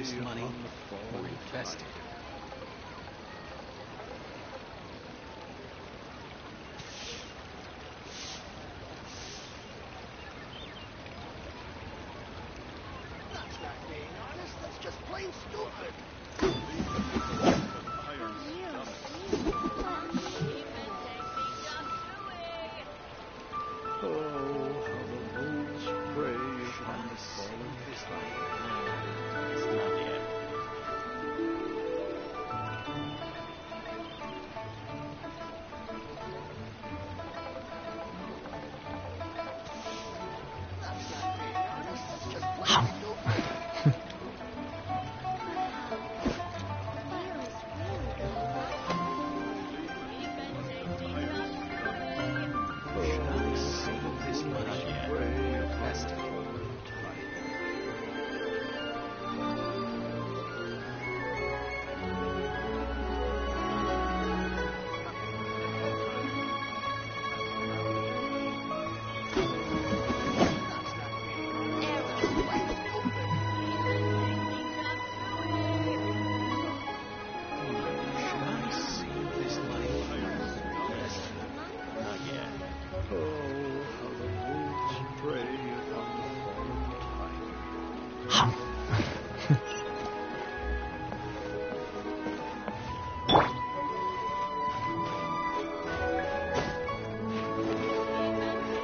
this money or invest it. That's not being honest, that's just plain stupid.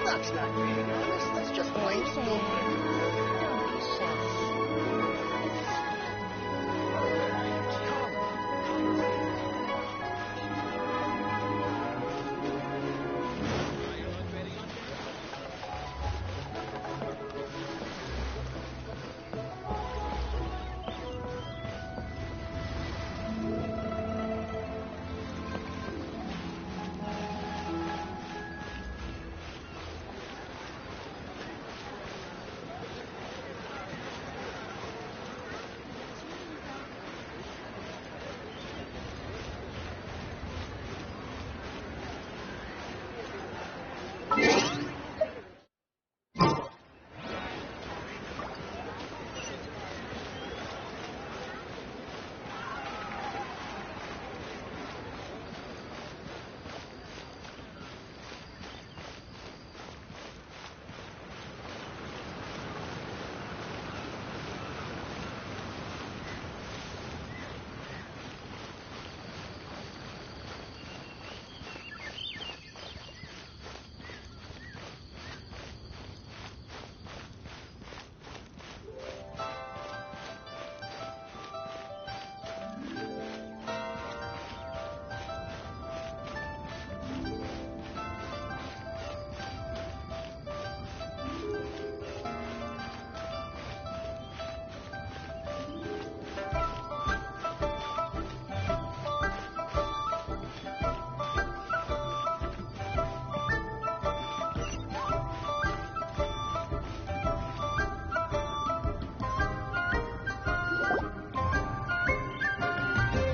That's not being honest, that's just plain stupid.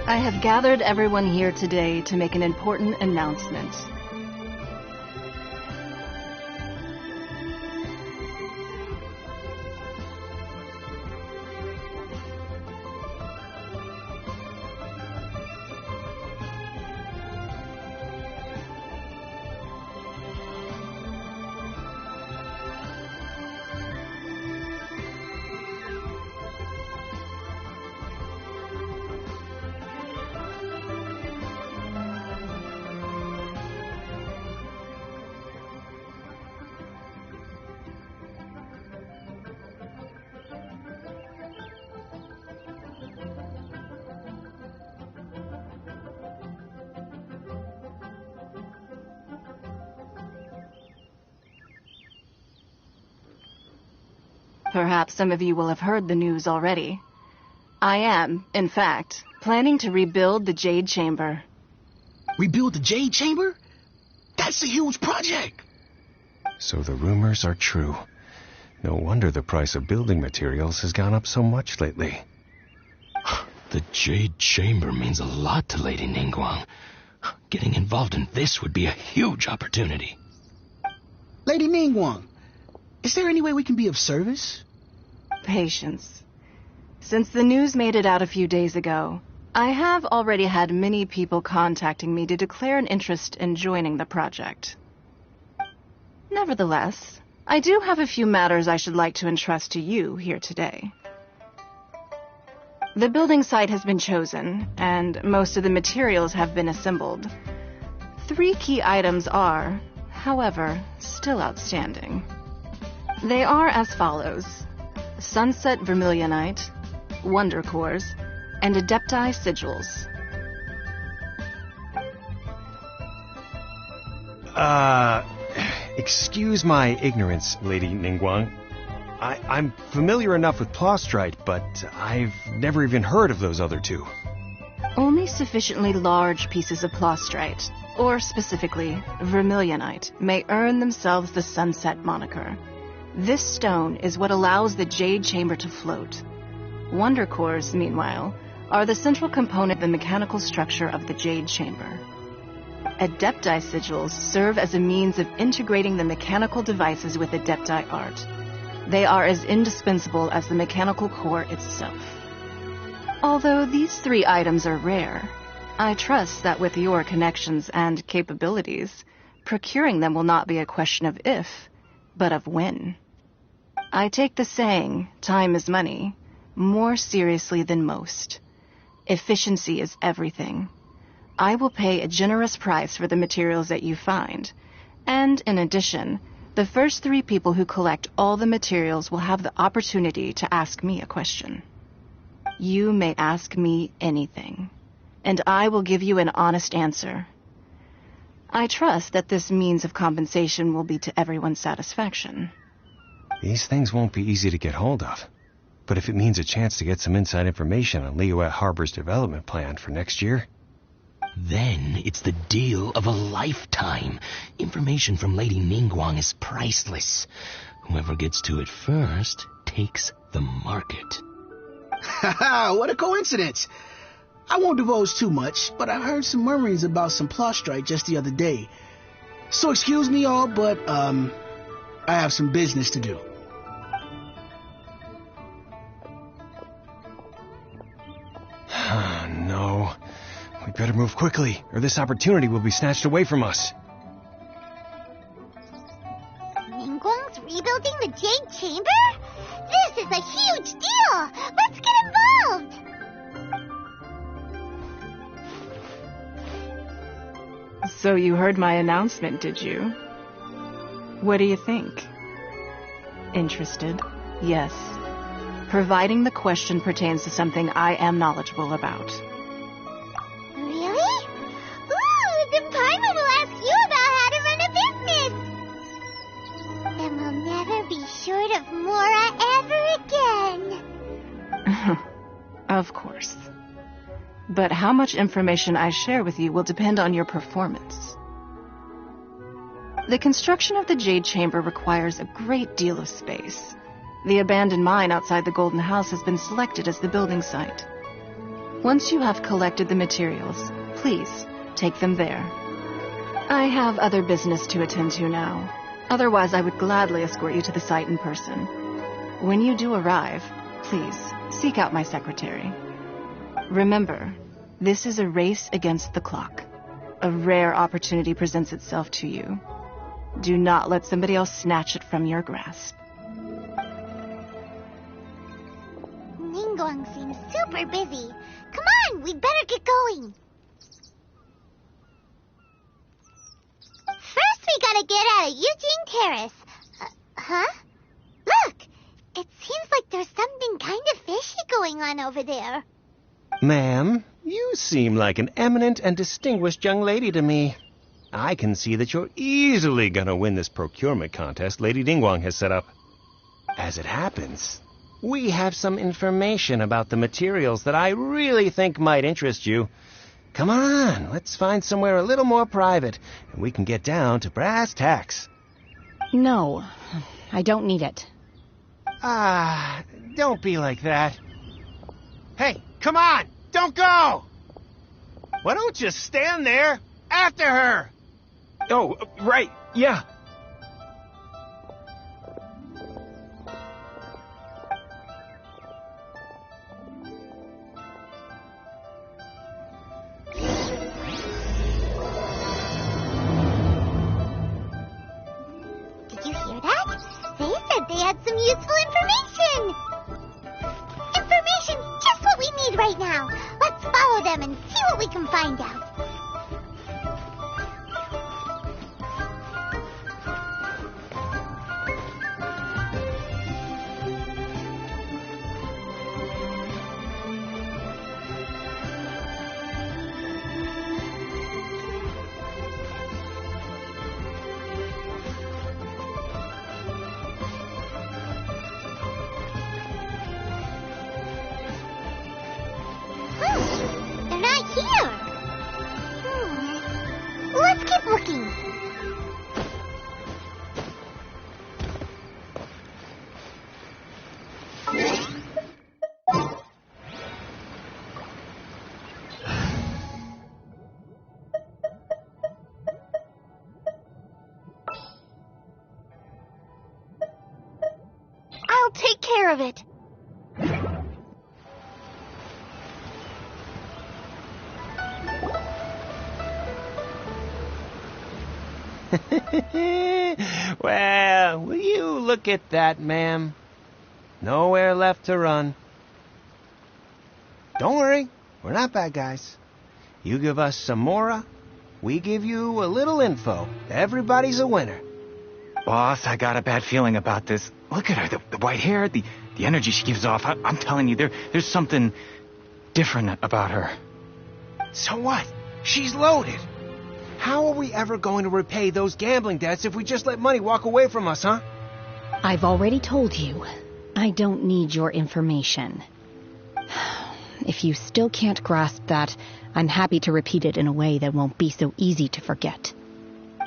I have gathered everyone here today to make an important announcement. Perhaps some of you will have heard the news already. I am, in fact, planning to rebuild the Jade Chamber. Rebuild the Jade Chamber? That's a huge project! So the rumors are true. No wonder the price of building materials has gone up so much lately. The Jade Chamber means a lot to Lady Ningguang. Getting involved in this would be a huge opportunity. Lady Ningguang, is there any way we can be of service? Patience. Since the news made it out a few days ago, I have already had many people contacting me to declare an interest in joining the project. Nevertheless, I do have a few matters I should like to entrust to you here today. The building site has been chosen, and most of the materials have been assembled. 3 key items are, however, still outstanding. They are as follows: Sunset Vermilionite, Wonder Cores, and Adepti Sigils. Excuse my ignorance, Lady Ningguang. I'm familiar enough with Plostrite, but I've never even heard of those other 2. Only sufficiently large pieces of Plostrite, or specifically Vermilionite, may earn themselves the Sunset moniker. This stone is what allows the Jade Chamber to float. Wonder Cores, meanwhile, are the central component of the mechanical structure of the Jade Chamber. Adepti Sigils serve as a means of integrating the mechanical devices with Adepti art. They are as indispensable as the mechanical core itself. Although these 3 items are rare, I trust that with your connections and capabilities, procuring them will not be a question of if, but of when. I take the saying, time is money, more seriously than most. Efficiency is everything. I will pay a generous price for the materials that you find, and in addition, the first 3 people who collect all the materials will have the opportunity to ask me a question. You may ask me anything, and I will give you an honest answer. I trust that this means of compensation will be to everyone's satisfaction. These things won't be easy to get hold of. But if it means a chance to get some inside information on Liyue Harbor's development plan for next year... Then it's the deal of a lifetime. Information from Lady Ningguang is priceless. Whoever gets to it first takes the market. Haha, what a coincidence! I won't divulge too much, but I heard some murmurings about some Plostrite just the other day. So excuse me all, but, I have some business to do. No. We better move quickly, or this opportunity will be snatched away from us. Ningguang's rebuilding the Jade Chamber? This is a huge deal! Let's get involved! So you heard my announcement, did you? What do you think? Interested? Yes. Providing the question pertains to something I am knowledgeable about. Really? Ooh, then Paimon will ask you about how to run a business! Then we'll never be short of Mora ever again. Of course. But how much information I share with you will depend on your performance. The construction of the Jade Chamber requires a great deal of space. The abandoned mine outside the Golden House has been selected as the building site. Once you have collected the materials, please take them there. I have other business to attend to now. Otherwise, I would gladly escort you to the site in person. When you do arrive, please seek out my secretary. Remember, this is a race against the clock. A rare opportunity presents itself to you. Do not let somebody else snatch it from your grasp. Ningguang seems super busy. Come on, we'd better get going. First, we gotta get out of Eugene Terrace. Huh? Look! It seems like there's something kind of fishy going on over there. Ma'am, you seem like an eminent and distinguished young lady to me. I can see that you're easily gonna win this procurement contest Lady Ningguang has set up. As it happens, we have some information about the materials that I really think might interest you. Come on, let's find somewhere a little more private, and we can get down to brass tacks. No, I don't need it. Ah, don't be like that. Hey, come on, don't go! Why don't you stand there after her? Oh, right, yeah. some useful information. Information's just what we need right now. Let's follow them and see what we can find out. They're not here. Let's keep looking. I'll take care of it. Well, will you look at that, ma'am? Nowhere left to run. Don't worry, we're not bad guys. You give us some mora, we give you a little info. Everybody's a winner. Boss, I got a bad feeling about this. Look at her, the white hair, the energy she gives off. I'm telling you, there's something different about her. So what? She's loaded. How are we ever going to repay those gambling debts if we just let money walk away from us, huh? I've already told you, I don't need your information. If you still can't grasp that, I'm happy to repeat it in a way that won't be so easy to forget.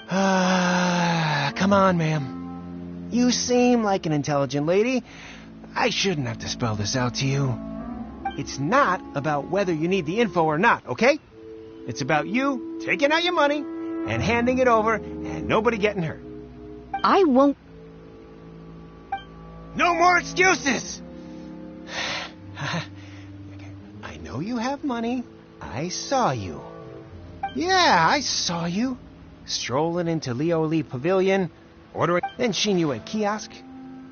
Come on, ma'am. You seem like an intelligent lady. I shouldn't have to spell this out to you. It's not about whether you need the info or not, okay? It's about you taking out your money and handing it over and nobody getting hurt. I won't... No more excuses! I know you have money. I saw you. Yeah, I saw you. Strolling into Liyue Pavilion, ordering, then Shinyu at kiosk,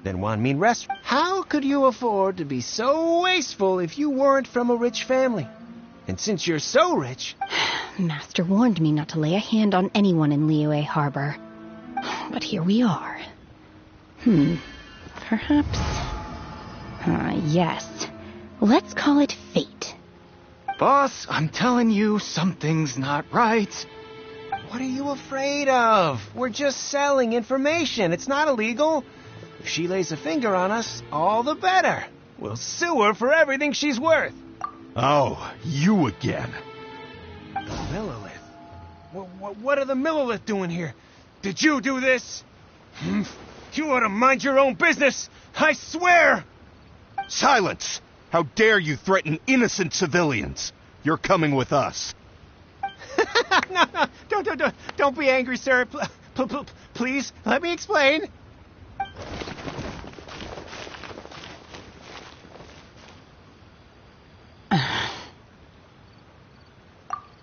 then Wanmin restaurant. How could you afford to be so wasteful if you weren't from a rich family? And since you're so rich... Master warned me not to lay a hand on anyone in Liyue Harbor. But here we are. Perhaps... yes. Let's call it fate. Boss, I'm telling you, something's not right. What are you afraid of? We're just selling information. It's not illegal. If she lays a finger on us, all the better. We'll sue her for everything she's worth. Oh, you again. The Millilith. What are the Millilith doing here? Did you do this? You ought to mind your own business. I swear. Silence! How dare you threaten innocent civilians? You're coming with us. No, don't be angry, sir. Please, let me explain.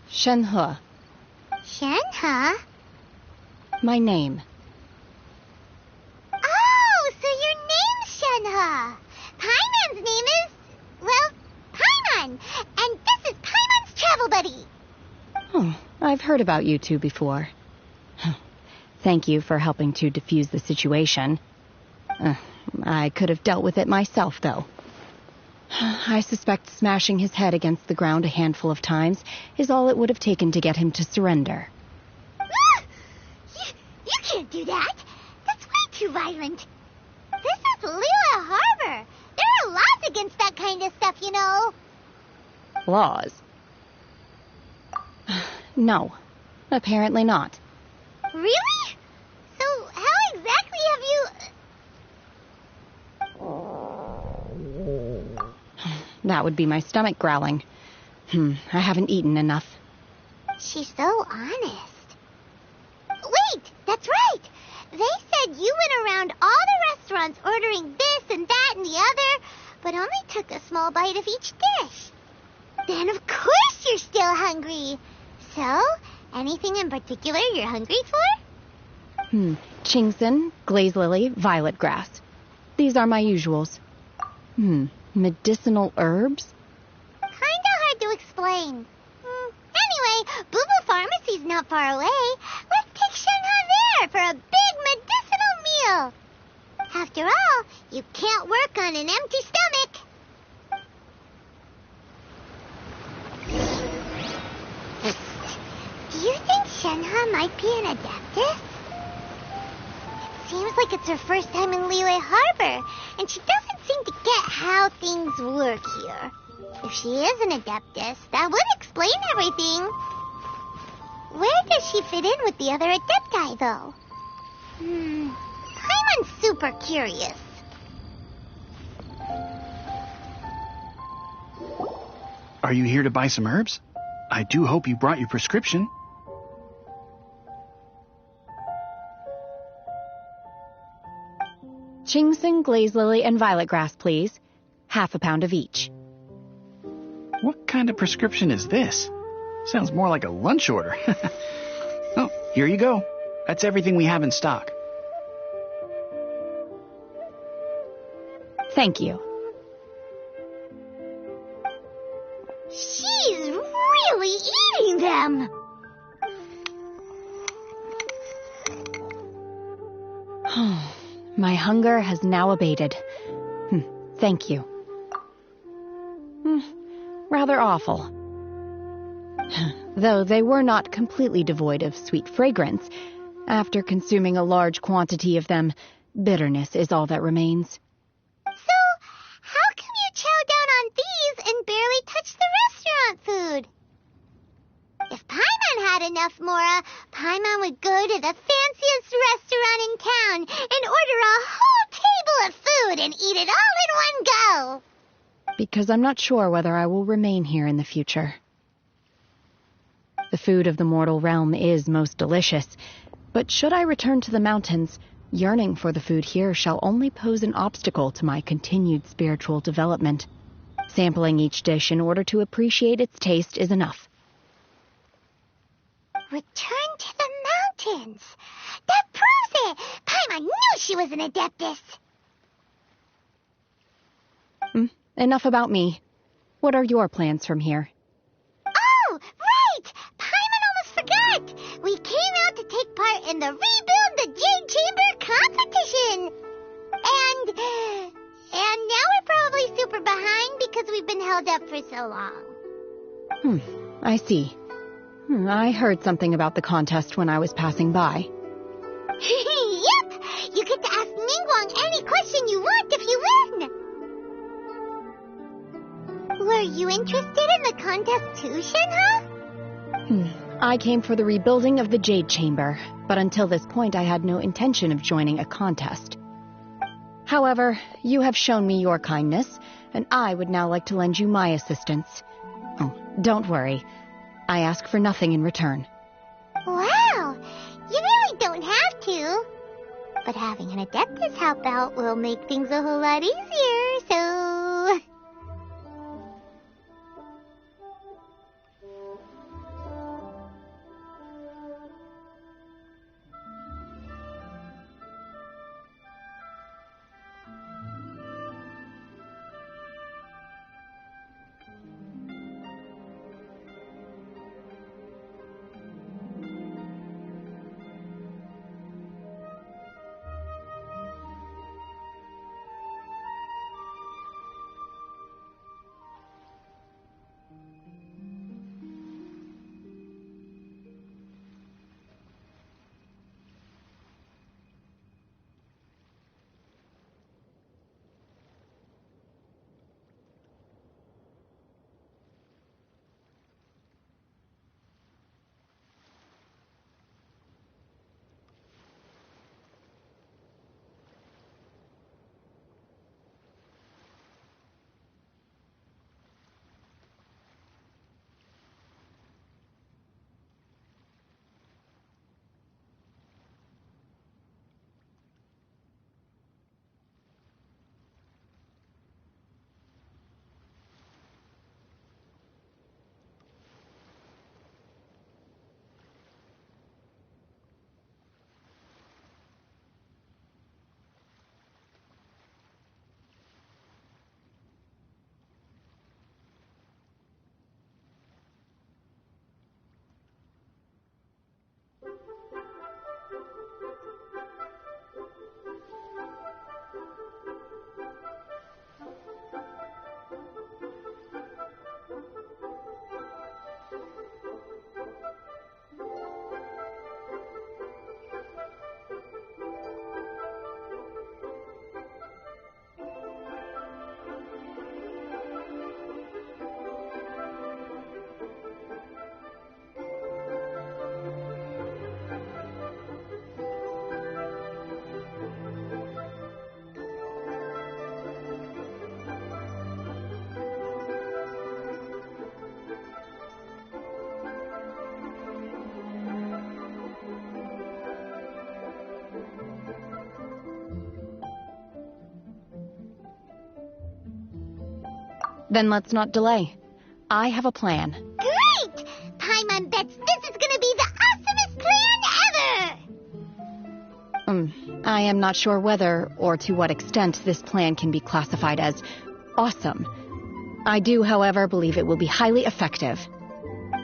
Shenhe. Shenhe? My name. Oh, so your name's Shenhe. Paimon's name is, well, Paimon. And this is Paimon's travel buddy. Oh, I've heard about you two before. Thank you for helping to defuse the situation. I could have dealt with it myself, though. I suspect smashing his head against the ground a handful of times is all it would have taken to get him to surrender. You can't do that. That's way too violent. This is Liyue Harbor. There are laws against that kind of stuff, you know. Laws? No, apparently not. Really? So how exactly have you... That would be my stomach growling. I haven't eaten enough. She's so honest. Wait, that's right. They said you went around all the restaurants ordering this and that and the other, but only took a small bite of each dish. Then of course you're still hungry. So, anything in particular you're hungry for? Chingson, glaze lily, violet grass. These are my usuals. Medicinal herbs? Kinda hard to explain. Anyway, Boo Boo Pharmacy's not far away. Let's take Shenhe there for a big medicinal meal. After all, you can't work on an empty stomach. Do you think Shenhe might be an Adeptus? It seems like it's her first time in Liyue Harbor, and she doesn't seem to get how things work here. If she is an Adeptus, that would explain everything. Where does she fit in with the other Adepti, though? I'm super curious. Are you here to buy some herbs? I do hope you brought your prescription. Chingsing, glaze lily, and violet grass, please. Half a pound of each. What kind of prescription is this? Sounds more like a lunch order. Oh, here you go. That's everything we have in stock. Thank you. She's really eating them. My hunger has now abated. Thank you. Rather awful. Though they were not completely devoid of sweet fragrance, after consuming a large quantity of them, bitterness is all that remains. So, how come you chow down on these and barely touch the restaurant food? If Paimon had enough Mora, Paimon would go to the fanciest restaurant in town and order a whole table of food and eat it all in one go. Because I'm not sure whether I will remain here in the future. The food of the mortal realm is most delicious, but should I return to the mountains, yearning for the food here shall only pose an obstacle to my continued spiritual development. Sampling each dish in order to appreciate its taste is enough. Return to the mountains. That proves it. Paimon knew she was an Adeptus. Enough about me. What are your plans from here? Oh, right! Paimon almost forgot! We came out to take part in the Rebuild the Jade Chamber competition! And now we're probably super behind because we've been held up for so long. I see. I heard something about the contest when I was passing by. Yep! You get to ask Ningguang any question you want if you win! Were you interested in the contest too, Shenhe? I came for the rebuilding of the Jade Chamber, but until this point I had no intention of joining a contest. However, you have shown me your kindness, and I would now like to lend you my assistance. Oh, don't worry. I ask for nothing in return. Wow! You really don't have to. But having an Adeptus help out will make things a whole lot easier, so... Then let's not delay. I have a plan. Great! Paimon bets this is gonna be the awesomest plan ever! I am not sure whether or to what extent this plan can be classified as awesome. I do, however, believe it will be highly effective.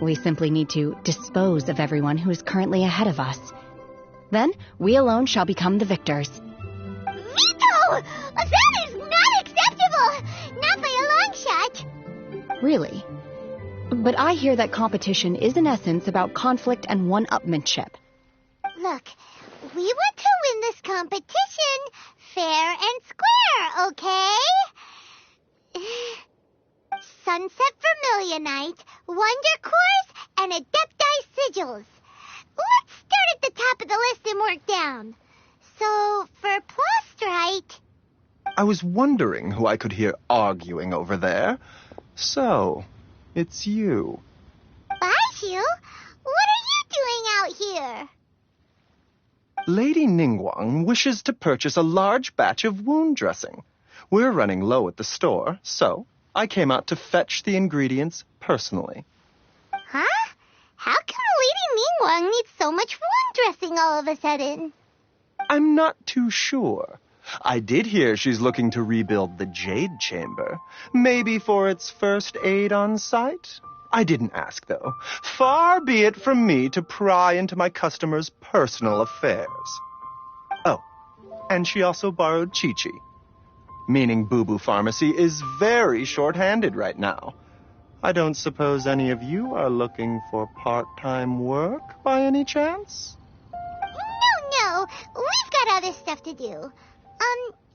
We simply need to dispose of everyone who is currently ahead of us. Then, we alone shall become the victors. Veto! That is not acceptable! Not by a long shot! Really? But I hear that competition is in essence about conflict and one-upmanship. Look, we want to win this competition fair and square, okay? Sunset Vermilionite, Wonder Cores, and Adepti Sigils. Let's start at the top of the list and work down. So, for Plostrite... I was wondering who I could hear arguing over there. So, it's you. Baizhu? What are you doing out here? Lady Ningguang wishes to purchase a large batch of wound dressing. We're running low at the store, so I came out to fetch the ingredients personally. Huh? How come Lady Ningguang needs so much wound dressing all of a sudden? I'm not too sure. I did hear she's looking to rebuild the Jade Chamber. Maybe for its first aid on site? I didn't ask, though. Far be it from me to pry into my customers' personal affairs. Oh, and she also borrowed Chi-Chi. Meaning Boo Boo Pharmacy is very short-handed right now. I don't suppose any of you are looking for part-time work by any chance? No, we've got other stuff to do.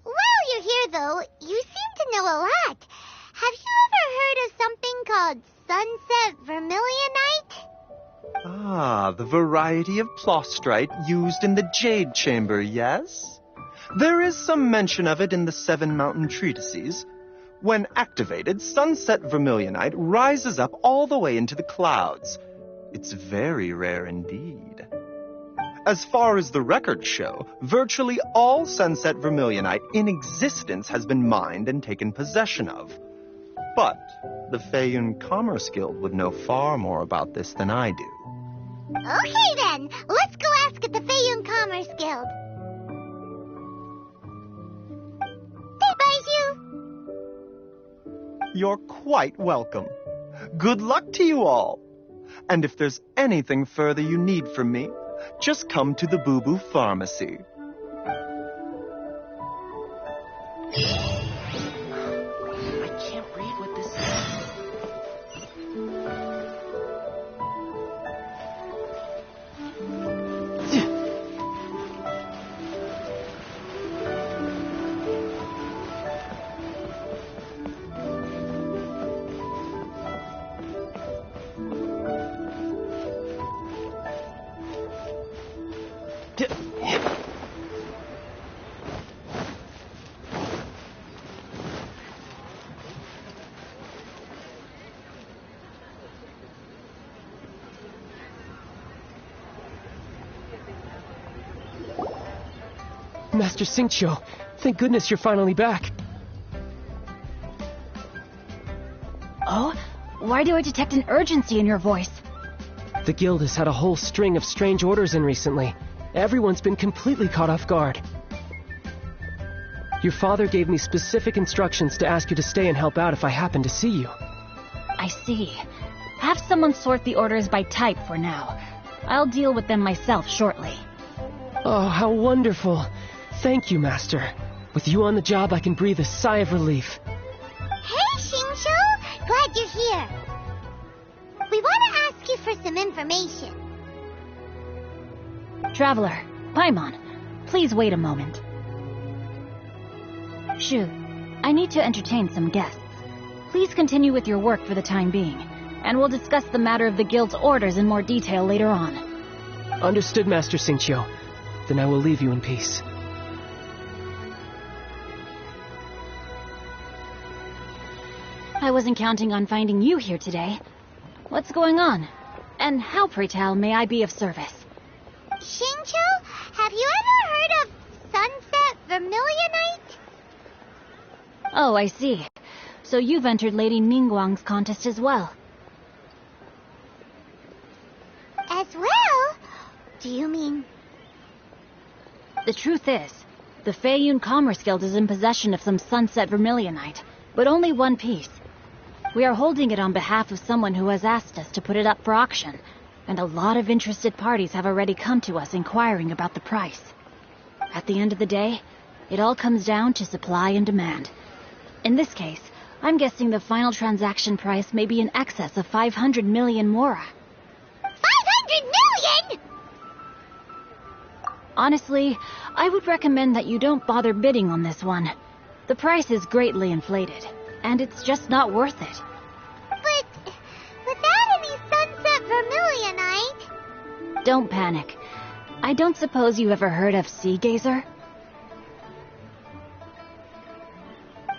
While you're here, though, you seem to know a lot. Have you ever heard of something called Sunset Vermilionite? Ah, the variety of Plostrite used in the Jade Chamber, yes? There is some mention of it in the Seven Mountain Treatises. When activated, Sunset Vermilionite rises up all the way into the clouds. It's very rare indeed. As far as the records show, virtually all Sunset Vermilionite in existence has been mined and taken possession of. But the Feiyun Commerce Guild would know far more about this than I do. Okay then, let's go ask at the Feiyun Commerce Guild. Hey, Baizhu! You're quite welcome. Good luck to you all. And if there's anything further you need from me, just come to the Boo Boo Pharmacy. I can't read what this Master Xingqiu, thank goodness you're finally back. Oh? Why do I detect an urgency in your voice? The guild has had a whole string of strange orders in recently. Everyone's been completely caught off guard. Your father gave me specific instructions to ask you to stay and help out if I happen to see you. I see. Have someone sort the orders by type for now. I'll deal with them myself shortly. Oh, how wonderful. Thank you, Master. With you on the job, I can breathe a sigh of relief. Hey, Xingqiu! Glad you're here. We want to ask you for some information. Traveler, Paimon, please wait a moment. Shu, I need to entertain some guests. Please continue with your work for the time being, and we'll discuss the matter of the guild's orders in more detail later on. Understood, Master Xingqiu. Then I will leave you in peace. I wasn't counting on finding you here today. What's going on? And how, pray tell, may I be of service? Xingqiu, have you ever heard of Sunset Vermilionite? Oh, I see. So So you've entered Lady Ningguang's contest as well. As well? Do you mean... The truth is, the Feiyun Commerce Guild is in possession of some sunset vermilionite, but only one piece. We are holding it on behalf of someone who has asked us to put it up for auction, and a lot of interested parties have already come to us inquiring about the price. At the end of the day, it all comes down to supply and demand. In this case, I'm guessing the final transaction price may be in excess of 500 million mora. 500 million?! Honestly, I would recommend that you don't bother bidding on this one. The price is greatly inflated, and it's just not worth it. But without any sunset vermilionite... Don't panic. I don't suppose you ever heard of Sea Gazer?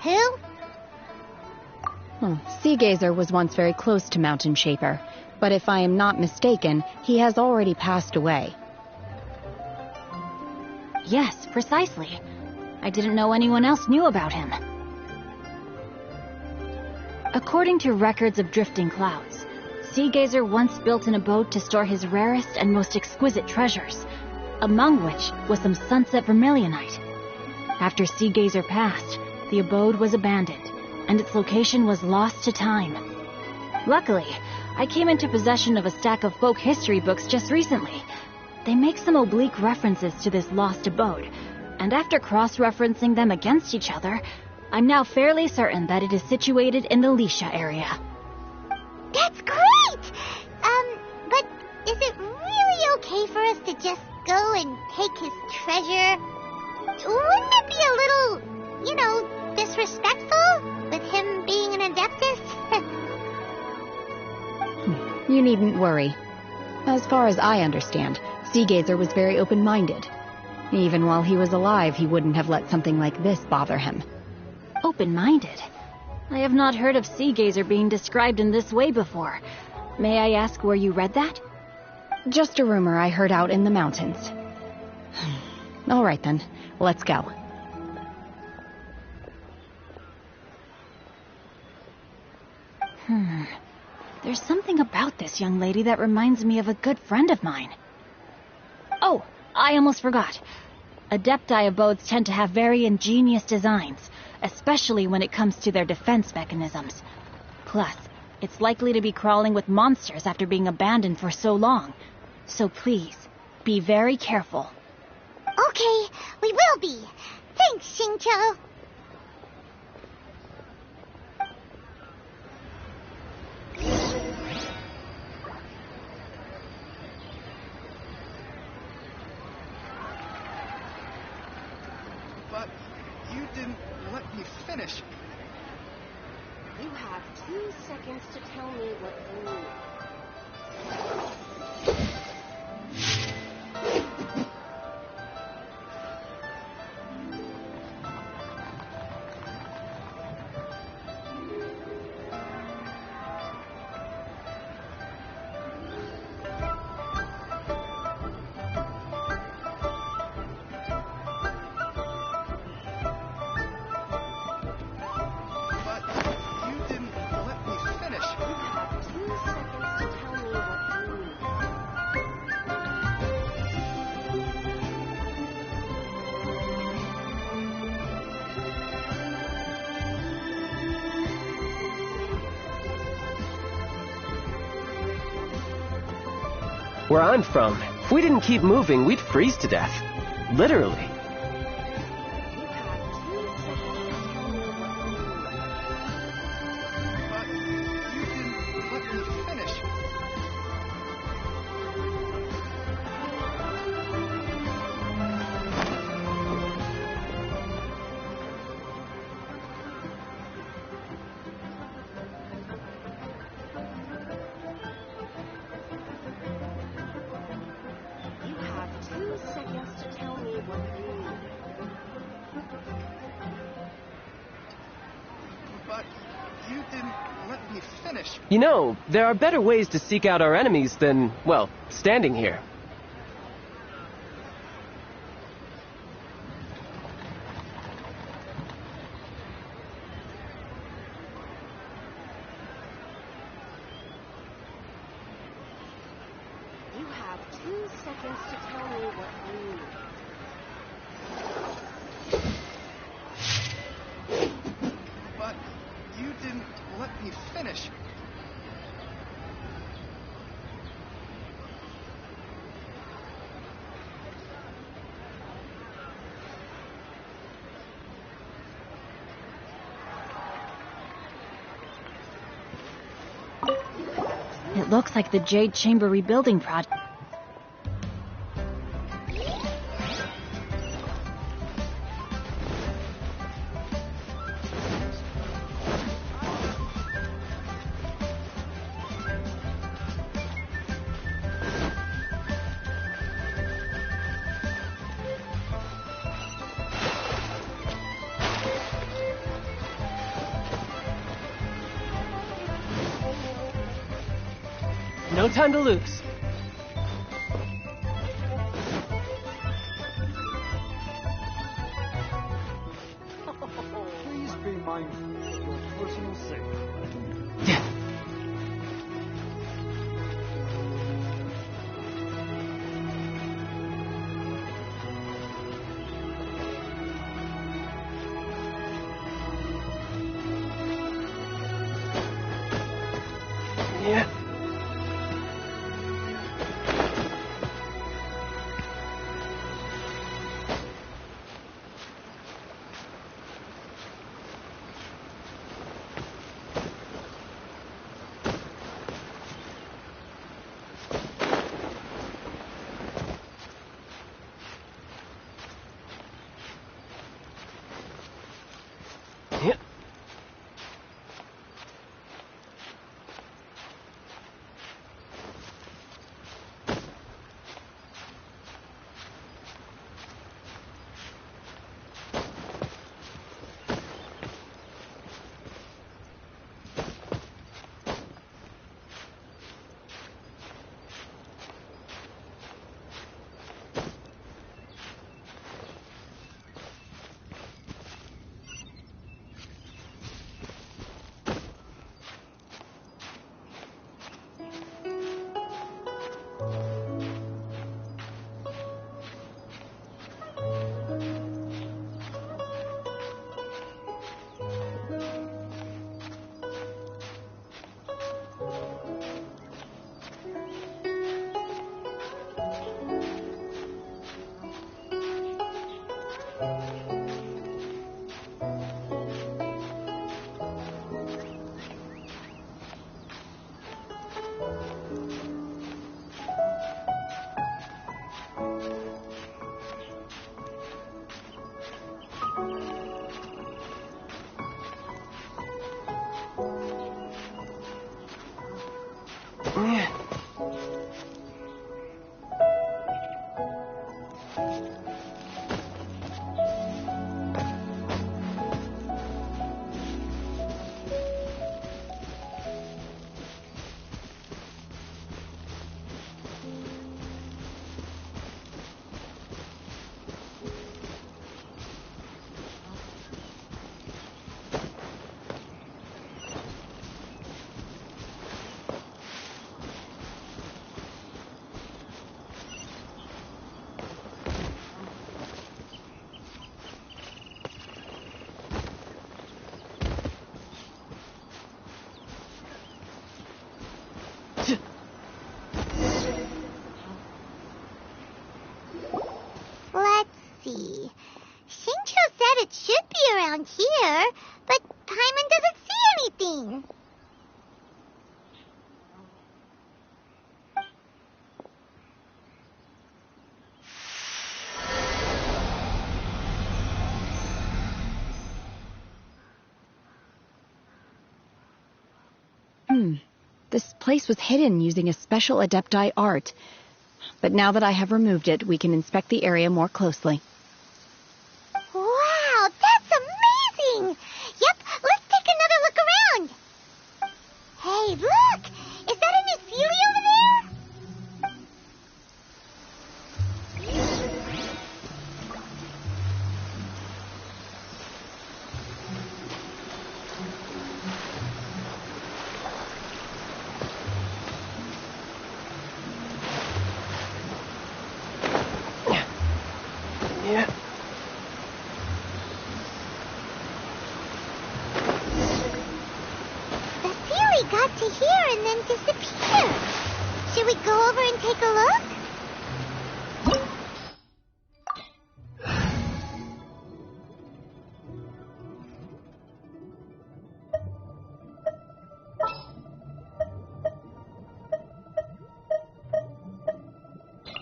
Who? Sea Gazer was once very close to Mountain Shaper, but if I am not mistaken, he has already passed away. Yes, precisely. I didn't know anyone else knew about him. According to records of drifting clouds, Sea Gazer once built an abode to store his rarest and most exquisite treasures, among which was some sunset vermilionite. After Sea Gazer passed, the abode was abandoned, and its location was lost to time. Luckily, I came into possession of a stack of folk history books just recently. They make some oblique references to this lost abode, and after cross-referencing them against each other, I'm now fairly certain that it is situated in the Liyue area. That's great! But is it really okay for us to just go and take his treasure? Wouldn't it be a little, disrespectful with him being an Adeptus? You needn't worry. As far as I understand, Sea Gazer was very open-minded. Even while he was alive, he wouldn't have let something like this bother him. Open-minded? I have not heard of Sea Gazer being described in this way before. May I ask where you read that? Just a rumor I heard out in the mountains. All right then, let's go. There's something about this young lady that reminds me of a good friend of mine. Oh, I almost forgot. Adepti abodes tend to have very ingenious designs, especially when it comes to their defense mechanisms. Plus, it's likely to be crawling with monsters after being abandoned for so long. So please, be very careful. Okay, we will be. Thanks, Xingqiu. But you didn't let me finish. You have 2 seconds to tell me what you need. Where I'm from, if we didn't keep moving, we'd freeze to death. Literally. You know, there are better ways to seek out our enemies than, well, standing here. have 2 seconds to tell me what you need. But you didn't let me finish. It looks like the Jade Chamber rebuilding project. No time to lose. Please be mindful of your personal safety. Yeah. Yeah. Let's see. Shincho said it should be around here, but Paimon doesn't see anything. This place was hidden using a special Adepti art. But now that I have removed it, we can inspect the area more closely. Wow, that's amazing! Yep, let's take another look around. Hey, look! Is that a Nephili over there? take a look?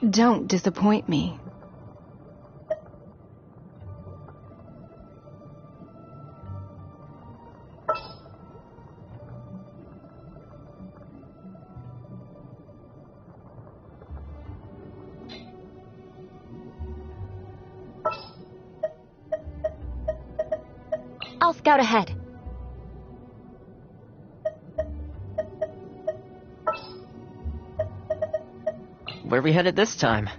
Don't disappoint me. I'll scout ahead. Where are we headed this time?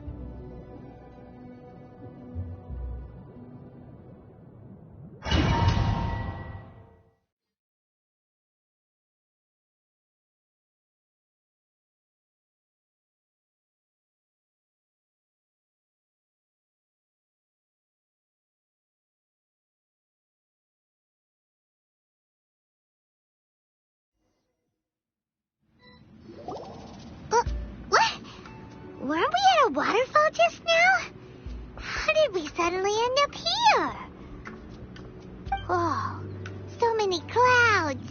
What? Weren't we at a waterfall just now? How did we suddenly end up here? Whoa, so many clouds.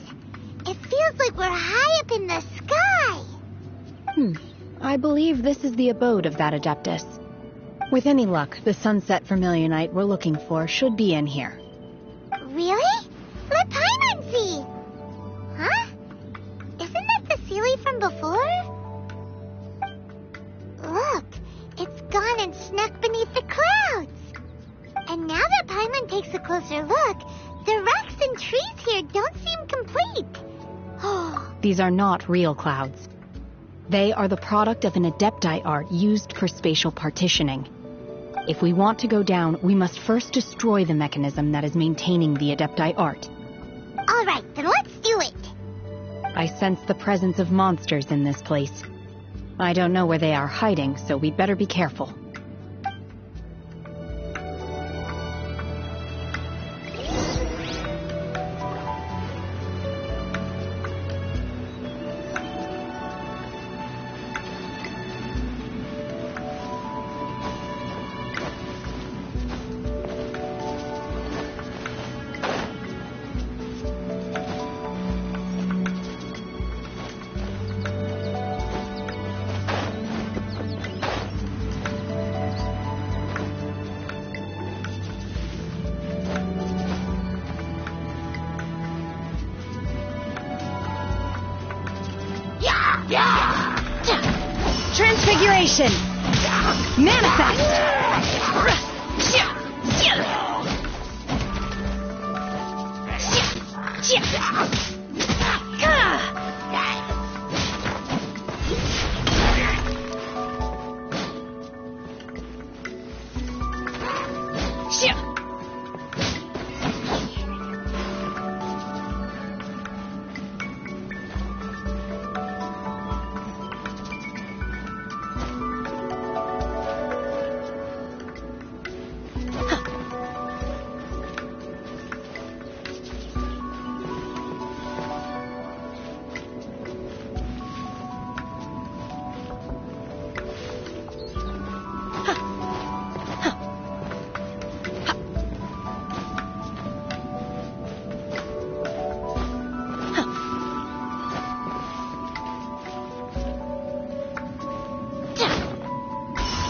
It feels like we're high up in the sky. I believe this is the abode of that Adeptus. With any luck, the sunset vermilionite we're looking for should be in here. Really? Let Paimon see. Huh? Isn't that the Sealy from before? Look, it's gone and snuck beneath the clouds. And now that Paimon takes a closer look, the rocks and trees here don't seem complete. These are not real clouds. They are the product of an Adepti art used for spatial partitioning. If we want to go down, we must first destroy the mechanism that is maintaining the Adepti art. All right, then let's do it. I sense the presence of monsters in this place. I don't know where they are hiding, so we'd better be careful. Transfiguration! Manifest!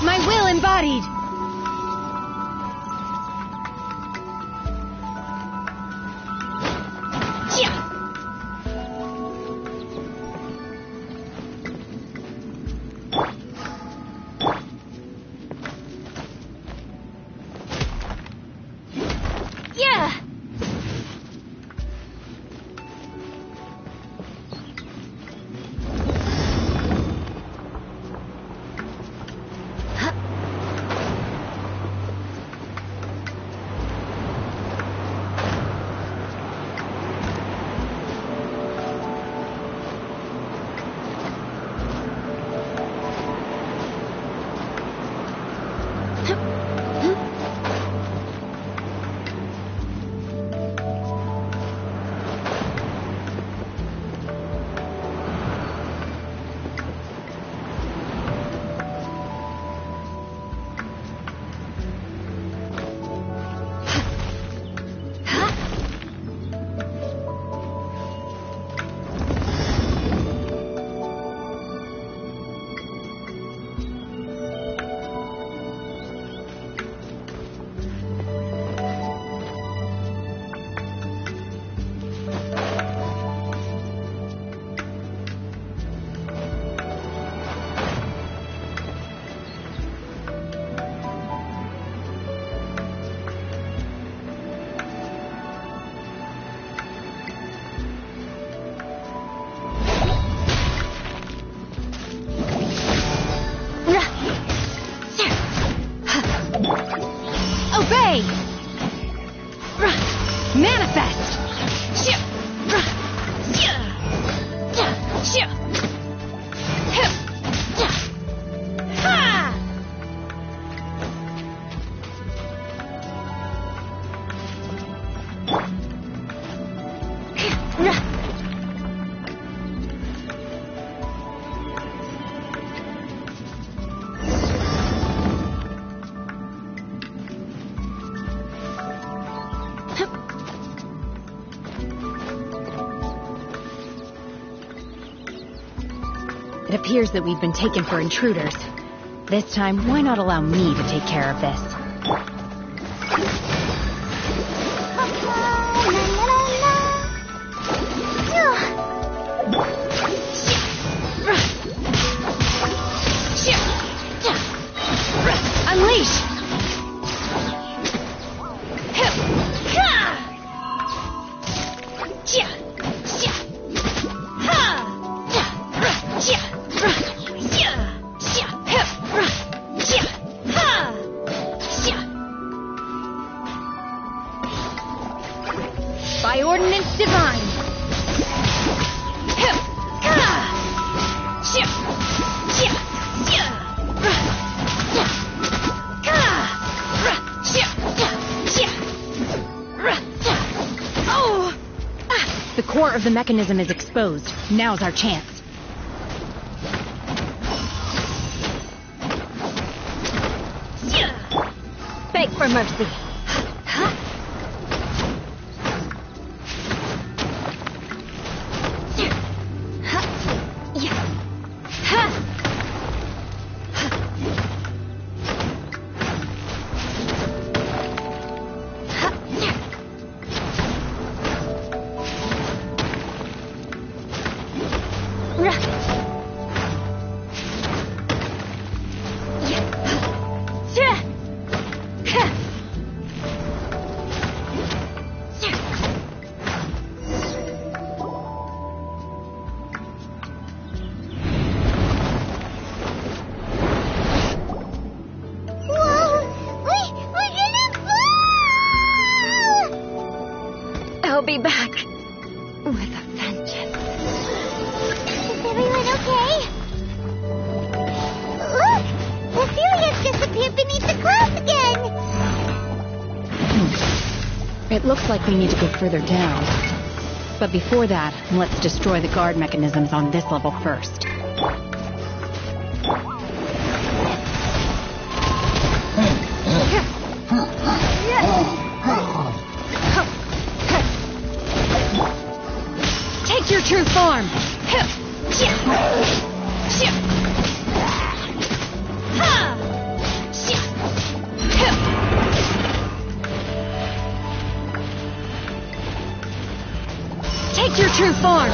My will embodied! It appears that we've been taken for intruders. This time, why not allow me to take care of this? Unleash! By ordinance divine! The core of the mechanism is exposed. Now's our chance. Beg for mercy. I'll be back with a vengeance. Is everyone okay? Look! Cecilia's disappeared beneath the clouds again! It looks like we need to go further down. But before that, let's destroy the guard mechanisms on this level first. Take your true form! Take your true form!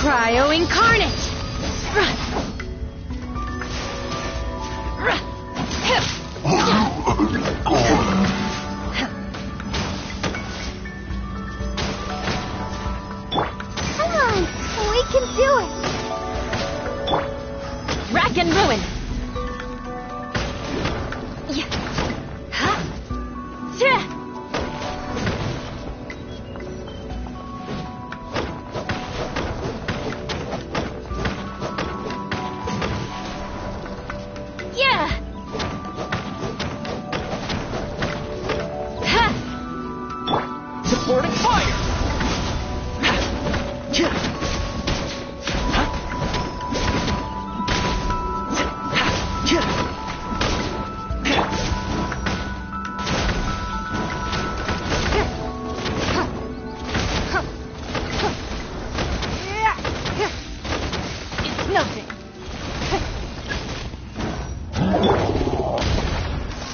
Cryo incarnate! Come on! We can do it! Rack and ruin! Supporting fire! Nothing.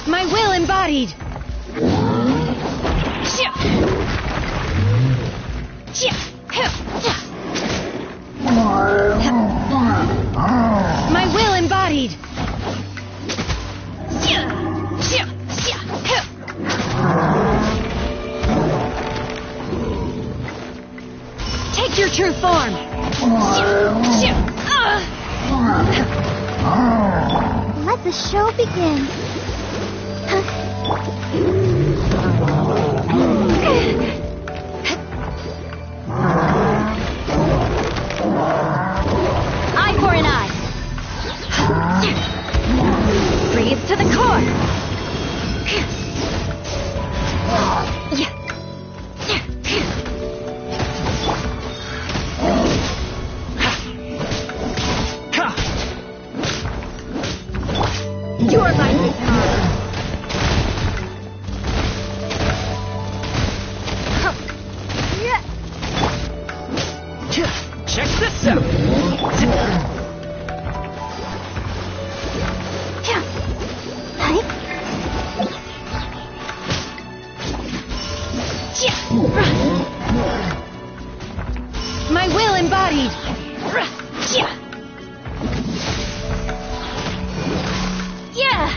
My will embodied. My will embodied. Take your true form. Let the show begin. Eye for an eye. Breathe to the core. Yeah. My will embodied! Yeah!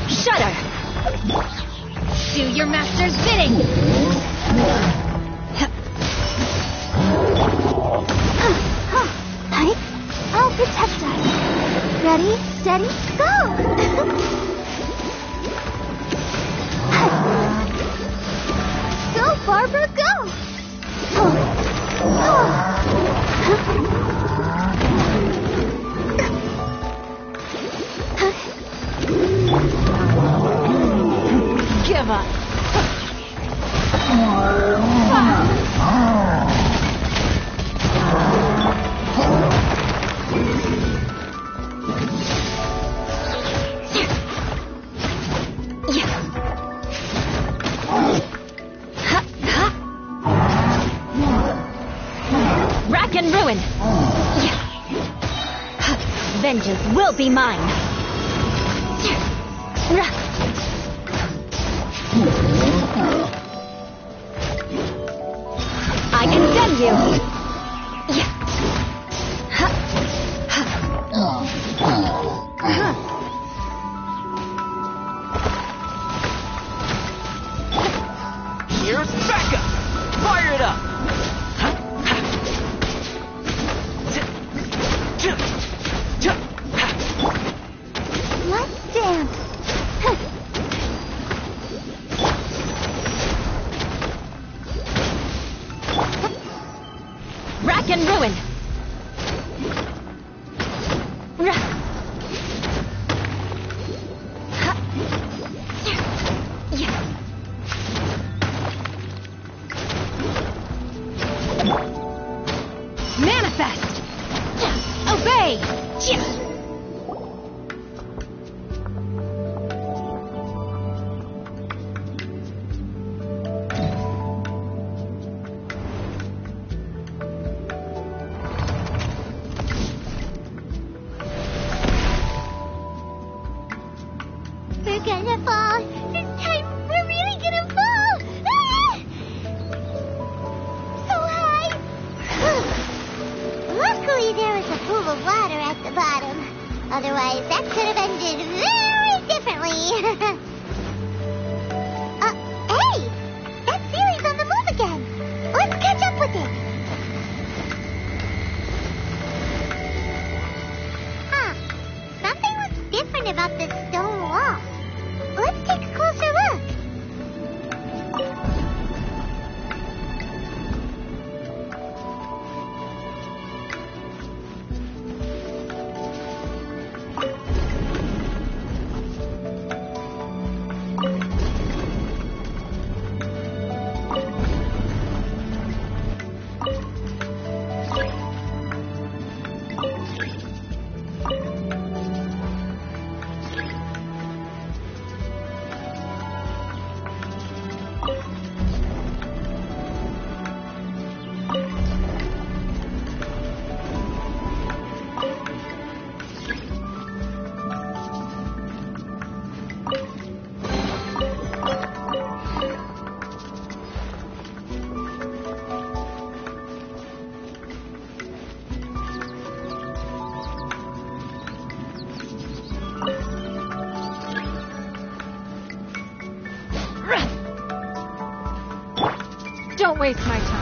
Shudder! Do your master's bidding! I'll protect us. Ready, steady, go! Go, Barbara, go! Give up! Rack and ruin! Vengeance will be mine! I condemn you! Here's backup! Fire it up! Let's dance. Rack and ruin! Manifest! Obey! We're gonna fall. This time, we're really gonna fall. Ah! So high. Luckily, there was a pool of water at the bottom. Otherwise, that could have ended very differently. Hey! That series on the move again. Let's catch up with it. Huh. Something looks different about this stone wall. Let's take a closer look. Don't waste my time.